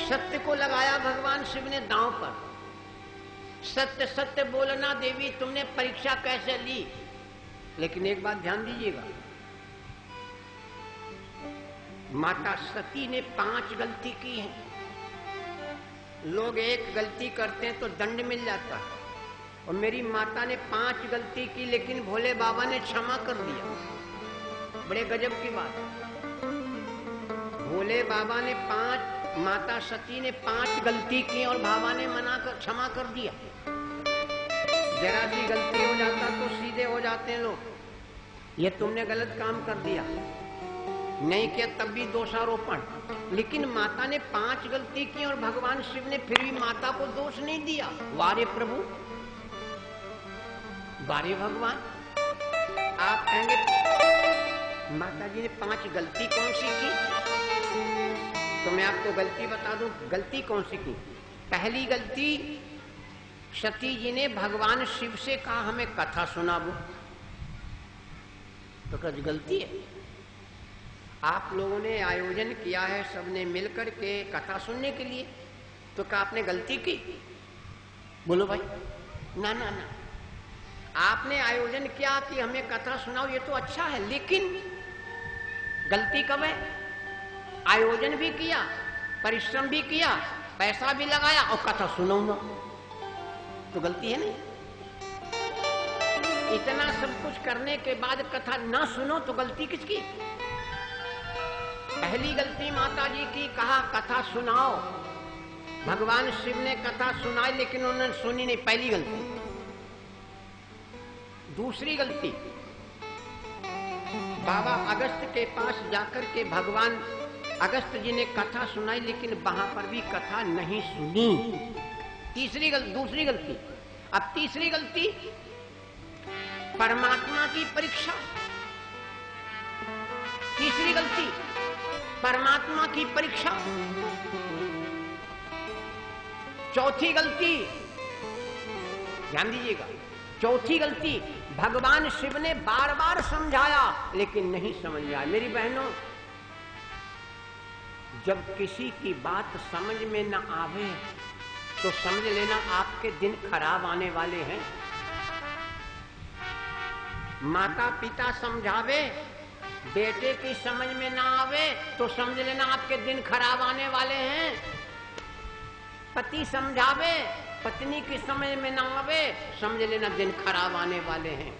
सत्य को लगाया भगवान शिव ने दांव पर। सत्य सत्य बोलना देवी, तुमने परीक्षा कैसे ली? लेकिन एक बात ध्यान दीजिएगा, माता सती ने 5 गलती की है। लोग एक गलती करते हैं तो दंड मिल जाता है, और मेरी माता ने 5 गलती की, लेकिन भोले बाबा ने क्षमा कर दिया। बड़े गजब की बात है। भोले बाबा ने माता सती ने 5 गलती की और बाबा ने क्षमा कर दिया। जरा सी गलती हो जाता तो सीधे हो जाते हैं लोग, ये तुमने गलत काम कर दिया, नहीं किया तब भी दोषारोपण। लेकिन माता ने 5 गलती की और भगवान शिव ने फिर भी माता को दोष नहीं दिया। वारे प्रभु, वारे भगवान। आप कहेंगे माता जी ने 5 गलती कौन सी की? तो मैं आपको गलती बता दूं, गलती कौन सी की। पहली गलती, सती जी ने भगवान शिव से कहा हमें कथा सुनाओ, तो कुछ गलती है। आप लोगों ने आयोजन किया है सबने मिलकर के कथा सुनने के लिए, तो क्या आपने गलती की? बोलो भाई। ना ना ना, आपने आयोजन किया कि हमें कथा सुनाओ, ये तो अच्छा है, लेकिन गलती कब है? आयोजन भी किया, परिश्रम भी किया, पैसा भी लगाया और कथा सुनो ना, तो गलती है नहीं। इतना सब कुछ करने के बाद कथा ना सुनो तो गलती किसकी? पहली गलती माता जी की, कहा कथा सुनाओ। भगवान शिव ने कथा सुनाई लेकिन उन्होंने सुनी नहीं, पहली गलती। दूसरी गलती, बाबा अगस्त के पास जाकर के भगवान अगस्त जी ने कथा सुनाई लेकिन वहां पर भी कथा नहीं सुनी। दूसरी गलती। अब तीसरी गलती, परमात्मा की परीक्षा। तीसरी गलती, परमात्मा की परीक्षा। चौथी गलती, ध्यान दीजिएगा, चौथी गलती, भगवान शिव ने बार बार समझाया लेकिन नहीं समझ में आया। मेरी बहनों, जब किसी की बात समझ में न आवे तो समझ लेना आपके दिन खराब आने वाले हैं। माता पिता समझावे, बेटे की समझ में ना आवे तो समझ लेना आपके दिन खराब आने वाले हैं। पति समझावे, पत्नी की समझ में ना आवे, समझ लेना दिन खराब आने वाले हैं।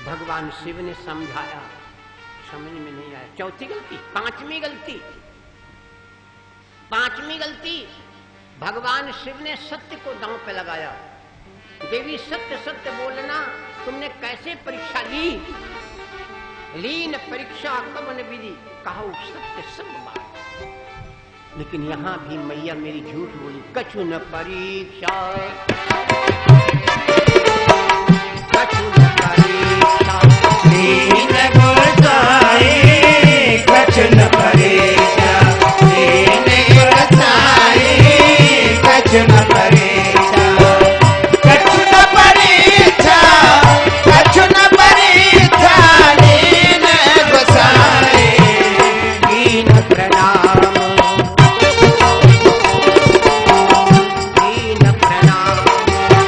भगवान शिव ने समझाया, समझ में नहीं आया। चौथी गलती। पांचवी गलती, भगवान शिव ने सत्य को दांव पे लगाया। देवी सत्य सत्य बोलना, तुमने कैसे परीक्षा ली? लीन परीक्षा कवन विधि, कहो सत्य सब बात। लेकिन यहां भी मैया मेरी झूठ बोली, कछु न परीक्षा, कछु न परीक्षा, लीन गुरताए, कछु न परीक्षा, लीन गुरताए, कछु न परीक्षा, कछु न परीक्षा, कछु न परीक्षा, लीन गुरताए, लीन प्रणाम, लीन प्रणाम,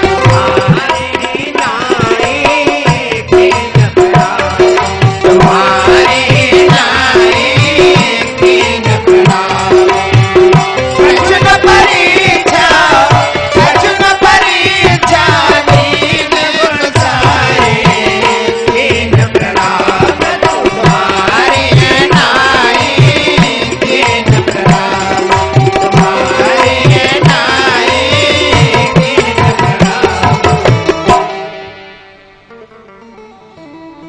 तुम्हारे नाई, लीन प्रणाम, तुम्हारे नाई, लीन प्रणाम, कछु न परीक्षा, कछु न परीक्षा, लीन गुरताए, लीन प्रणाम, तुम्हारे नाई, लीन प्रणाम, तुम्हारे नाई, लीन प्रणाम।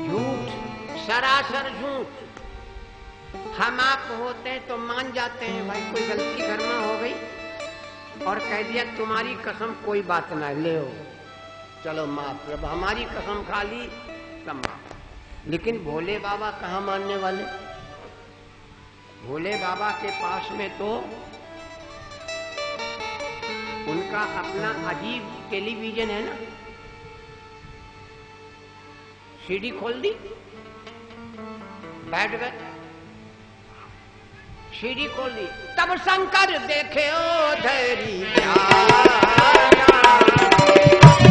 झूठ, सरासर झूठ। हम आप होते हैं तो मान जाते हैं, भाई कोई गलती घर में हो गई और कह दिया तुम्हारी कसम कोई बात ना, ले हो चलो माफ। जब हमारी कसम खा ली तब माफ। लेकिन भोले बाबा कहाँ मानने वाले? भोले बाबा के पास में तो उनका अपना अजीब टेलीविजन है ना, सीडी खोल दी, बैठ गए, सीढ़ी खोल दी। तब शंकर देखे ओ धरी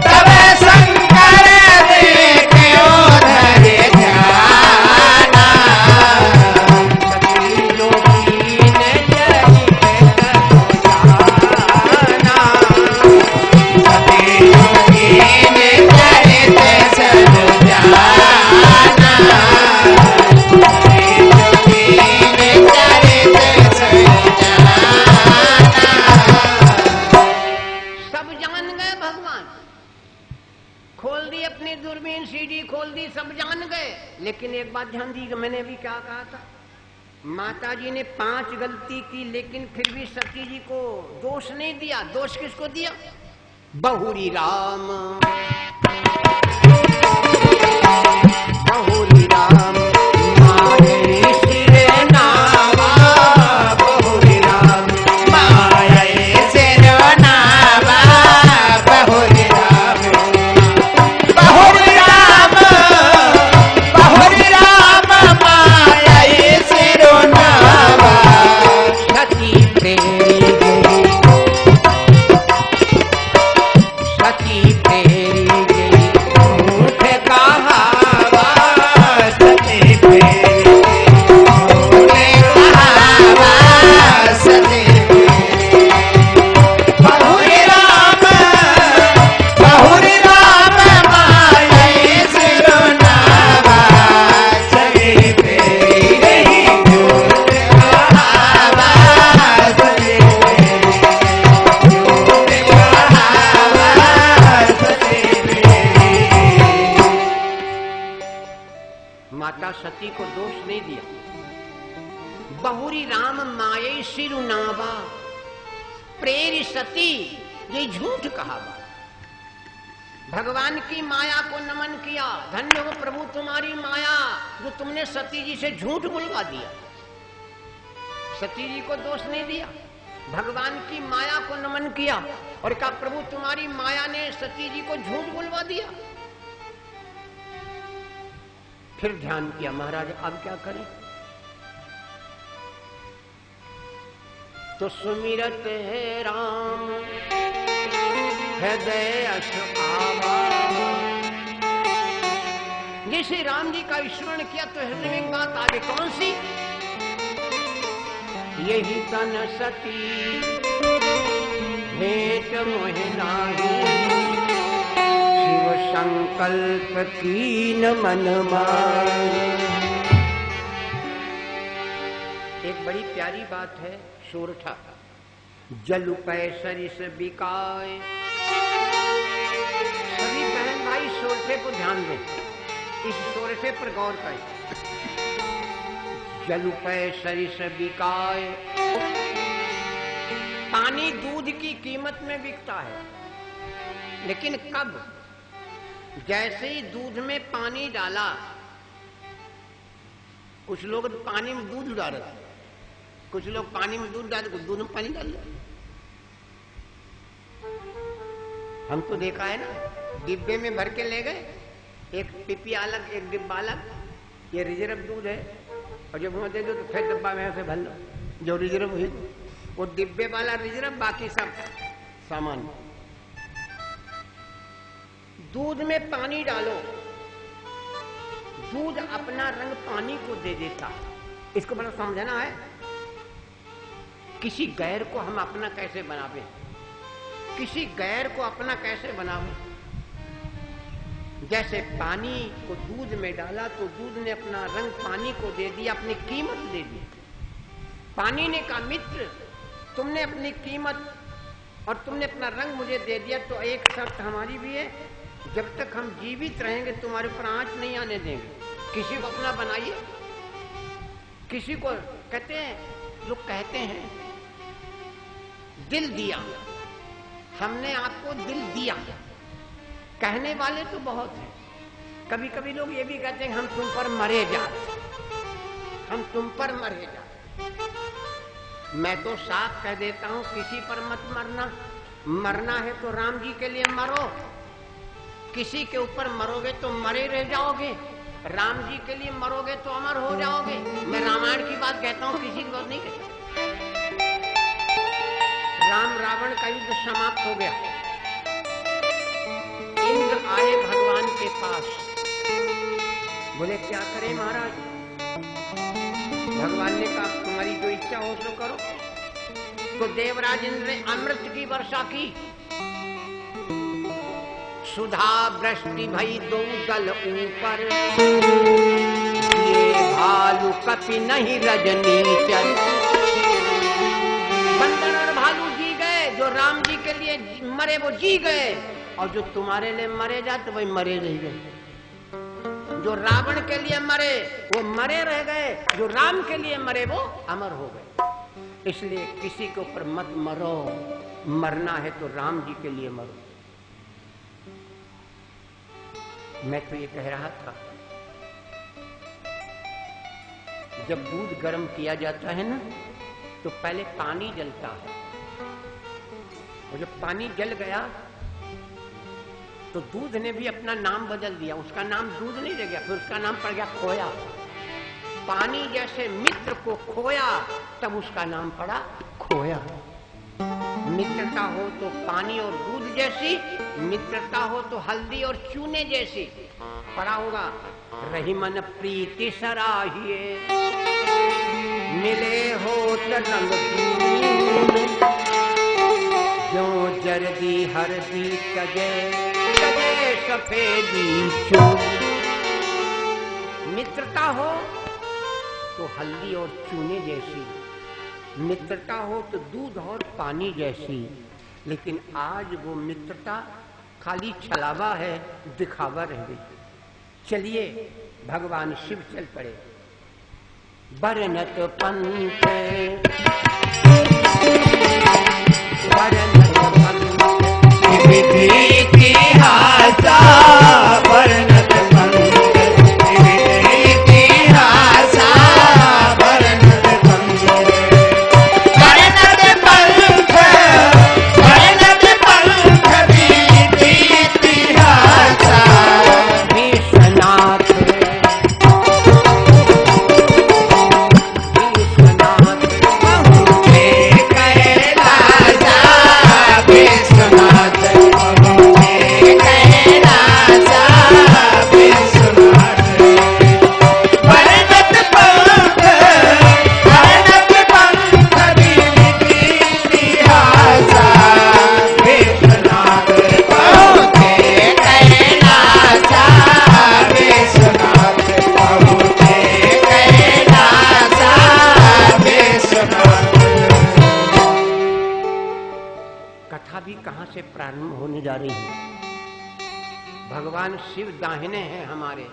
तब शंकर देखे ओ धरी जाना सती जोगी ने चरित जाना सती जोगी ने चरित सब जाना दूरबीन सीढ़ी खोल दी, सब जान गए। लेकिन एक बात ध्यान दी, मैंने अभी क्या कहा था, माता जी ने 5 गलती की, लेकिन फिर भी सती जी को दोष नहीं दिया। दोष किसको दिया? बहुरी राम, बहुरी राम माये सिर नावा, बहुरी राम माये सिर नावा, बहुरी राम बहुरी राम बहुरी राम माये सिर नावा। सती फेरी गई, सती फेरी गई झूठ कहावा, सती फेरी झूठ कहावा, सती फेरी बहुरी राम बहुरी राम माये सिर नावा, सती फेरी झूठ कहावा, सती फेरी झूठ कहावा, सती फेरी। माता सती को दोष नहीं दिया। बहुरी राम माये सिरु नावा, प्रेरी सती, ये झूठ कहावा। भगवान की माया को नमन किया, धन्य हो प्रभु तुम्हारी माया जो तुमने सती जी से झूठ बुलवा दिया। सती जी को दोष नहीं दिया, भगवान की माया को नमन किया और कहा प्रभु तुम्हारी माया ने सती जी को झूठ बुलवा दिया। फिर ध्यान किया, महाराज अब क्या करें? तो सुमिरत है राम हृदय अस आवा। जैसे राम जी का स्मरण किया तो हृदय में बात आ गई, कौन सी? यही तन सती भेंट मोह नाही, शिव संकल्प कीन मन माही। एक बड़ी प्यारी बात है, सोरठा जल पै सरिस बिकाए। सभी बहन भाई सोरठे को ध्यान दें, इस सोरठे पर गौर करें। जल पै सरिस बिकाए, पानी दूध की कीमत में बिकता है, लेकिन कब? जैसे ही दूध में पानी डाला, कुछ लोग पानी में दूध डाल रहे थे, कुछ लोग पानी में दूध डाल, कुछ दूध में पानी डाल रहे। हम तो देखा है ना, डिब्बे में भर के ले गए, एक पिपी अलग एक डिब्बा अलग, ये रिजर्व दूध है, और जब वहां दे दो तो फिर डिब्बा में से भर लो, जो रिजर्व हुई वो डिब्बे वाला रिजर्व, बाकी सब सामान। दूध में पानी डालो, दूध अपना रंग पानी को दे देता। इसको बड़ा समझना है। किसी गैर को हम अपना कैसे बनावे, किसी गैर को अपना कैसे बनावे? जैसे पानी को दूध में डाला तो दूध ने अपना रंग पानी को दे दिया, अपनी कीमत दे दी। पानी ने कहा मित्र तुमने अपनी कीमत और तुमने अपना रंग मुझे दे दिया, तो एक शर्त हमारी भी है, जब तक हम जीवित रहेंगे तुम्हारे ऊपर आंच नहीं आने देंगे। किसी को अपना बनाइए। किसी को कहते हैं, लोग कहते हैं दिल दिया, हमने आपको दिल दिया। कहने वाले तो बहुत हैं। कभी कभी लोग ये भी कहते हैं हम तुम पर मरे जाते, हम तुम पर मरे जाते। मैं तो साफ कह देता हूं, किसी पर मत मरना। मरना है तो राम जी के लिए मरो। किसी के ऊपर मरोगे तो मरे रह जाओगे, राम जी के लिए मरोगे तो अमर हो जाओगे। मैं रामायण की बात कहता हूं, किसी की बात नहीं कहता। राम रावण का युद्ध समाप्त हो गया। इंद्र आए भगवान के पास, बोले क्या करें महाराज? भगवान ने कहा तुम्हारी जो इच्छा हो सो करो। तो देवराज इंद्र ने अमृत की वर्षा की, सुधा वृष्टि भई दो दल ऊपर, ये भालू कपि नहीं रजनीचर। बंदर और भालू जी गए, जो राम जी के लिए मरे वो जी गए, और जो तुम्हारे लिए मरे जाते वही मरे रह गए। जो रावण के लिए मरे वो मरे रह गए, जो राम के लिए मरे वो अमर हो गए। इसलिए किसी के ऊपर मत मरो, मरना है तो राम जी के लिए मरो। मैं तो ये कह रहा था, जब दूध गर्म किया जाता है ना तो पहले पानी जलता है, और जब पानी जल गया तो दूध ने भी अपना नाम बदल दिया। उसका नाम दूध नहीं रह गया, फिर उसका नाम पड़ गया खोया। पानी जैसे मित्र को खोया तब उसका नाम पड़ा खोया। मित्रता हो तो पानी और दूध जैसी, मित्रता हो तो हल्दी और चूने जैसी। पड़ा होगा रही मन प्रीति सराहिए, मिले हो रंग जो जर्दी हरदी तजे तजे सफेदी चून। मित्रता हो तो हल्दी और चूने जैसी, मित्रता हो तो दूध और पानी जैसी। लेकिन आज वो मित्रता खाली छलावा है, दिखावा रह गई। चलिए भगवान शिव चल पड़े। बरनत पंथ बरनत पंथ विधि इतिहासा, बरनत पंथ विधि इतिहासा, बरनत पंथ बरनत पंथ बरनत पंथ विधि इतिहासा। विश्वनाथ प्रारंभ होने जा रही है। भगवान शिव दाहिने हैं हमारे,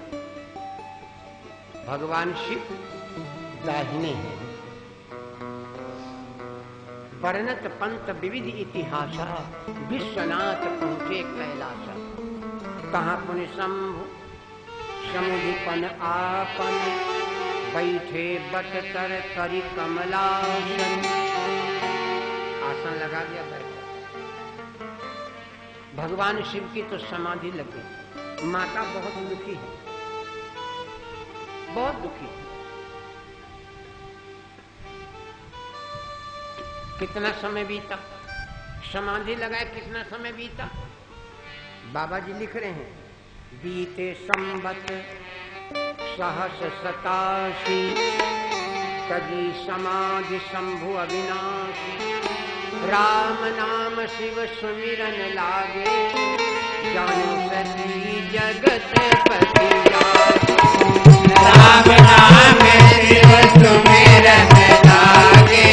भगवान शिव दाहिने हैं। वर्णत पंत विविध इतिहासा, विश्वनाथ पहुंचे कैलासा। कहाँ पुण्य शंभु समुधिपन आपन, बैठे बट तर करी कमलासन। आसन लगा दिया बैठ। भगवान शिव की तो समाधि लग गई। माता बहुत दुखी है, बहुत दुखी। कितना समय बीता, समाधि लगाए कितना समय बीता। बाबा जी लिख रहे हैं, बीते संवत सहस 87, कजी समाधि शंभु अविनाशी। राम नाम शिव सुमिरन लागे, जानो सती जगत पति जागे। राम नाम शिव सुमिरन लागे,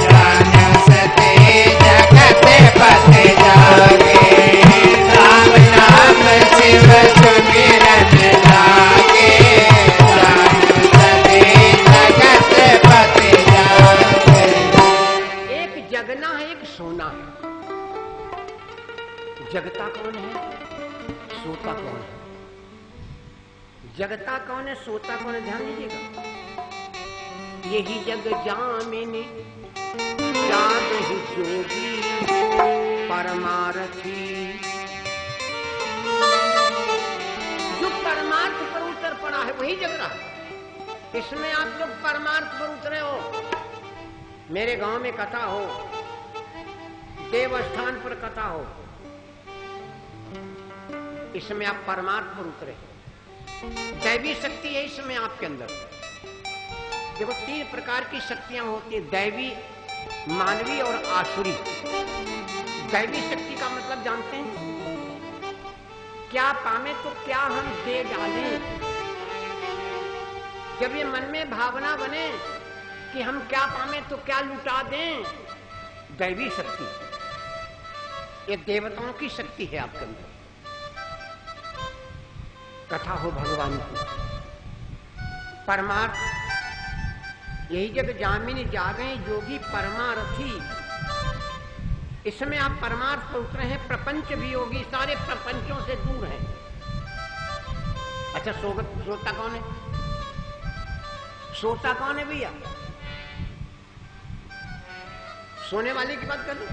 जानो सती जगत पति जागे। राम नाम शिव सुमिरन लागे, जानो सती जगत पति जागे। एक जगना है, एक सोना है। जगता कौन है, सोता कौन है? जगता कौन है, सोता कौन है? ध्यान दीजिएगा। यही जग जामिनी जाग ही जोगी, परमारथी। जो परमार्थ पर उतर पड़ा है वही जग रहा है। इसमें आप लोग परमार्थ पर उतरे हो। मेरे गांव में कथा हो, देव स्थान पर कथा हो, इसमें आप परमार्थ पर उतरे। दैवी शक्ति है इसमें आपके अंदर। देखो 3 प्रकार की शक्तियां होती है, दैवी, मानवीय और आसुरी। दैवी शक्ति का मतलब जानते हैं? क्या पावे तो क्या हम दे डालें। जब ये मन में भावना बने कि हम क्या पावे तो क्या लुटा दें, दैवी शक्ति, ये देवताओं की शक्ति है आपके अंदर। कथा हो भगवान की। परमार्थ, यही जब जामिनी जागे योगी परमार्थी, इसमें आप परमार्थ पर उतरे हैं। प्रपंच भी योगी, सारे प्रपंचों से दूर हैं। अच्छा, सोता कौन है? सोता कौन है भैया? सोने वाले की बात कर लो।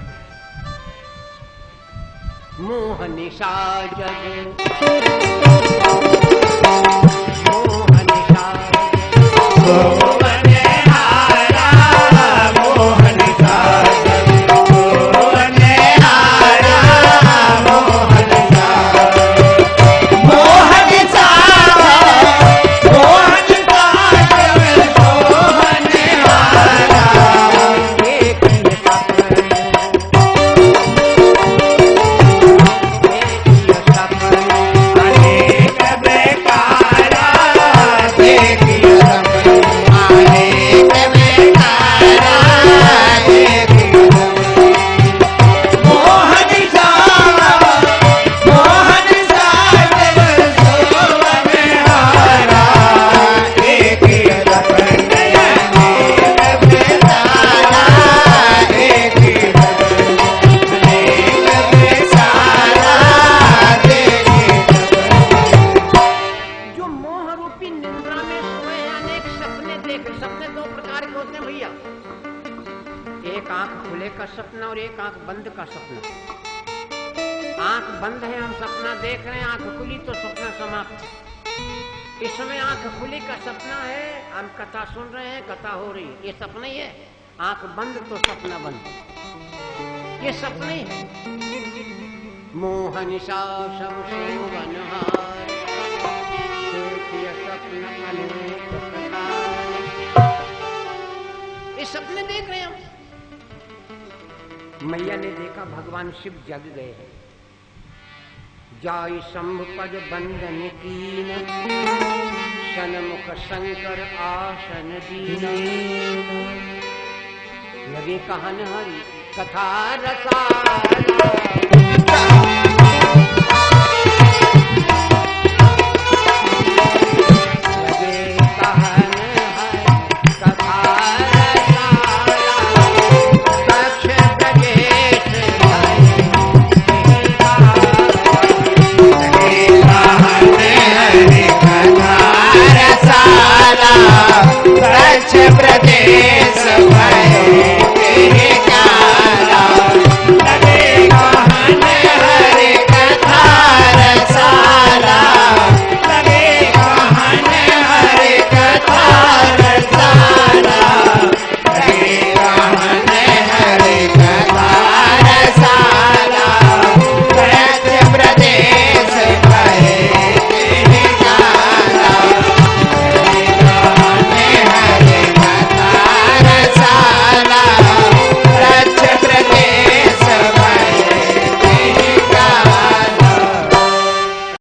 मोह निशा जग, मोह निशा सपना और एक आंख बंद का सपना। आंख बंद है, हम सपना देख रहे हैं, आंख खुली तो सपना समाप्त। इस समय आंख खुली का सपना है, हम कथा सुन रहे हैं, कथा हो रही, ये सपना ही है। आंख बंद तो सपना बंद, ये सपना ही है। मोह निशा सब शोभनहार, देखिए सपना अनेक प्रकार। ये सपने देख रहे हैं हम। मैया ने देखा भगवान शिव जग गए हैं। जाई शंभ पद बंदन कीन, सनमुख शंकर आसन दीन। लगे कहन हरि कथा रसाला, प्रदेश